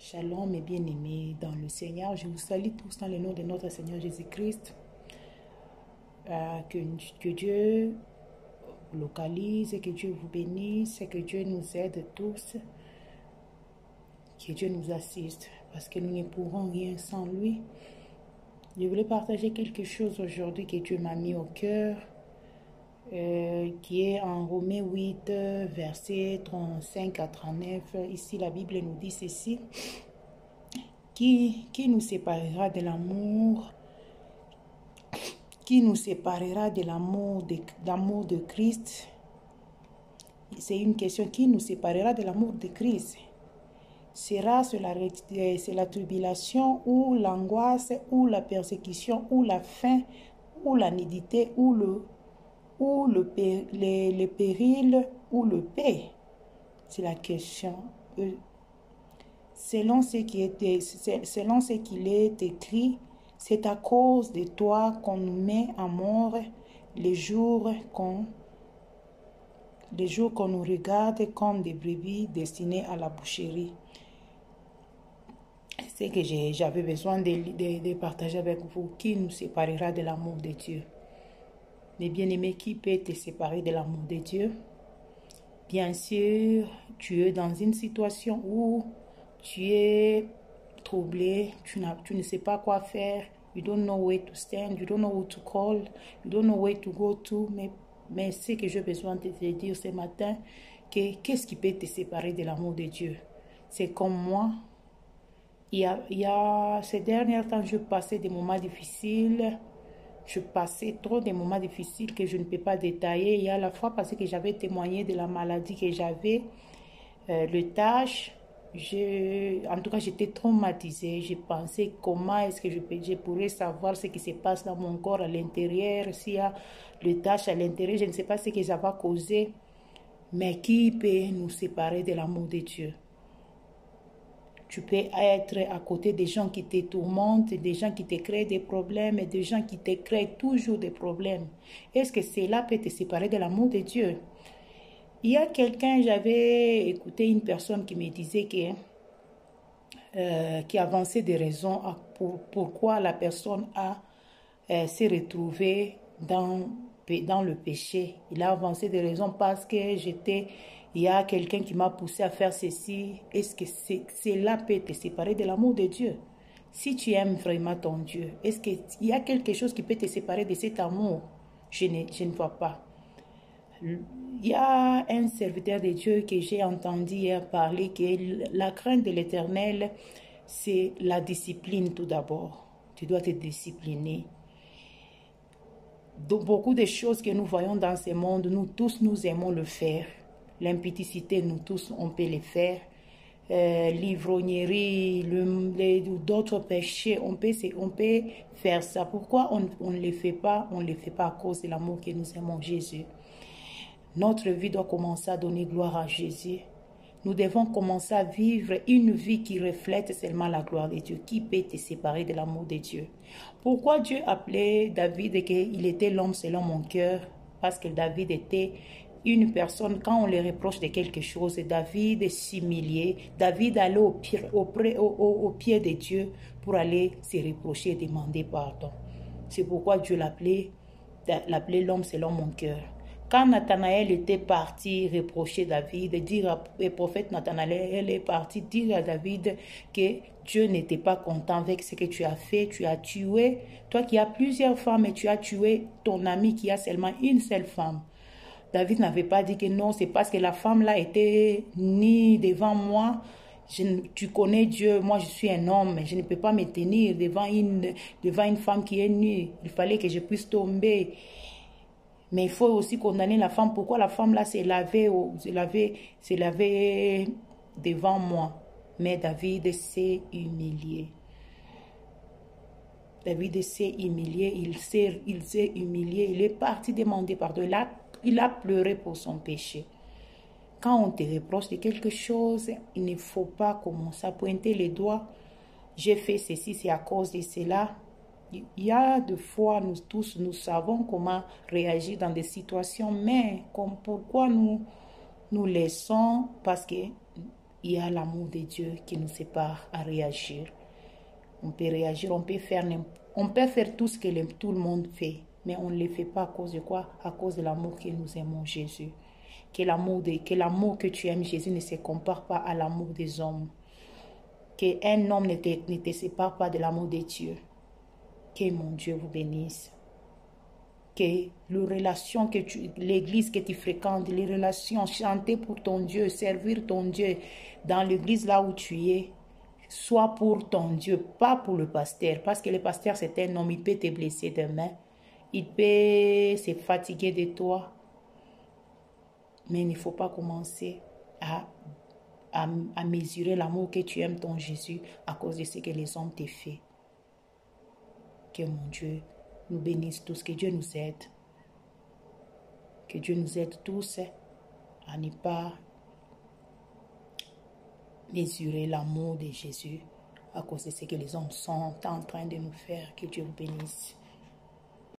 Shalom et bien-aimés dans le Seigneur. Je vous salue tous dans le nom de notre Seigneur Jésus-Christ. Que Dieu vous localise, que Dieu vous bénisse, que Dieu nous aide tous, que Dieu nous assiste, parce que nous ne pourrons rien sans lui. Je voulais partager quelque chose aujourd'hui que Dieu m'a mis au cœur, qui est en Romains 8, versets 35 à 39. Ici, la Bible nous dit ceci. Qui nous séparera de l'amour? Qui nous séparera de l'amour de Christ? C'est une question. Qui nous séparera de l'amour de Christ? Sera-ce la tribulation ou l'angoisse ou la persécution ou la faim ou la nudité ou le péril ou le paix? C'est la question. Selon ce qu'il est écrit, c'est à cause de toi qu'on nous met à mort les jours qu'on nous regarde comme des brebis destinées à la boucherie. C'est que j'avais besoin de partager avec vous. Qui nous séparera de l'amour de Dieu? Mais bien-aimé, qui peut te séparer de l'amour de Dieu? Bien sûr, tu es dans une situation où tu es troublé, tu ne sais pas quoi faire, you don't know where to stand, you don't know who to call, you don't know where to go to, mais ce que j'ai besoin de te dire ce matin, qu'est-ce qui peut te séparer de l'amour de Dieu? C'est comme moi, il y a ces derniers temps, je passais des moments difficiles, je passais trop de moments difficiles que je ne peux pas détailler. Il y a la fois parce que j'avais témoigné de la maladie que j'avais, le TASH. En tout cas, j'étais traumatisée. Je pensais comment est-ce que je pourrais savoir ce qui se passe dans mon corps à l'intérieur, s'il y a le TASH à l'intérieur. Je ne sais pas ce que ça va causer. Mais qui peut nous séparer de l'amour de Dieu? Tu peux être à côté des gens qui te tourmentent, des gens qui te créent des problèmes et des gens qui te créent toujours des problèmes. Est-ce que cela peut te séparer de l'amour de Dieu? Il y a quelqu'un, j'avais écouté une personne qui me disait qui avançait des raisons pourquoi la personne s'est retrouvée dans le péché. Il a avancé des raisons parce que il y a quelqu'un qui m'a poussé à faire ceci. Est-ce que cela peut te séparer de l'amour de Dieu? Si tu aimes vraiment ton Dieu, est-ce qu'il y a quelque chose qui peut te séparer de cet amour? Je ne vois pas. Il y a un serviteur de Dieu que j'ai entendu hier parler que la crainte de l'Éternel, c'est la discipline tout d'abord. Tu dois te discipliner. Donc, beaucoup de choses que nous voyons dans ce monde, nous tous, nous aimons le faire. L'impudicité, nous tous, on peut le faire. L'ivrognerie, d'autres péchés, on peut faire ça. Pourquoi on ne le fait pas? On ne le fait pas à cause de l'amour que nous aimons Jésus. Notre vie doit commencer à donner gloire à Jésus. Nous devons commencer à vivre une vie qui reflète seulement la gloire de Dieu. Qui peut te séparer de l'amour de Dieu? Pourquoi Dieu appelait David qu'il était l'homme selon mon cœur? Parce que David était une personne, quand on le reproche de quelque chose, David s'humiliait. David allait au pied de Dieu pour aller se reprocher et demander pardon. C'est pourquoi Dieu l'appelait l'homme selon mon cœur. Quand Nathanaël était parti reprocher David, le prophète Nathanaël est parti dire à David que Dieu n'était pas content avec ce que tu as fait. Tu as tué, toi qui as plusieurs femmes, et tu as tué ton ami qui a seulement une seule femme. David n'avait pas dit que non, c'est parce que la femme là était nue devant moi. Tu connais Dieu, moi je suis un homme, je ne peux pas me tenir devant une femme qui est nue. Il fallait que je puisse tomber. Mais il faut aussi condamner la femme. Pourquoi la femme là s'est lavée devant moi? Mais David s'est humilié. David s'est humilié, il s'est humilié, il est parti demander pardon. Il a pleuré pour son péché. Quand on te reproche de quelque chose, il ne faut pas commencer à pointer les doigts. J'ai fait ceci, c'est à cause de cela. Il y a des fois, nous tous, nous savons comment réagir dans des situations, mais pourquoi nous laissons? Parce que il y a l'amour de Dieu qui nous sépare à réagir. On peut réagir, on peut faire tout ce que tout le monde fait, mais on ne le fait pas à cause de quoi? À cause de l'amour que nous aimons Jésus. Que l'amour que tu aimes Jésus ne se compare pas à l'amour des hommes. Qu'un homme ne te sépare pas de l'amour de Dieu. Que mon Dieu vous bénisse. Que les relations l'église que tu fréquentes, les relations, chanter pour ton Dieu, servir ton Dieu dans l'église là où tu es, soit pour ton Dieu, pas pour le pasteur. Parce que le pasteur, c'est un homme, il peut te blesser demain. Il peut se fatiguer de toi. Mais il ne faut pas commencer à mesurer l'amour que tu aimes ton Jésus à cause de ce que les hommes t'ont fait. Que mon Dieu nous bénisse tous, que Dieu nous aide. Que Dieu nous aide tous à ne pas mesurer l'amour de Jésus à cause de ce que les hommes sont en train de nous faire. Que Dieu vous bénisse.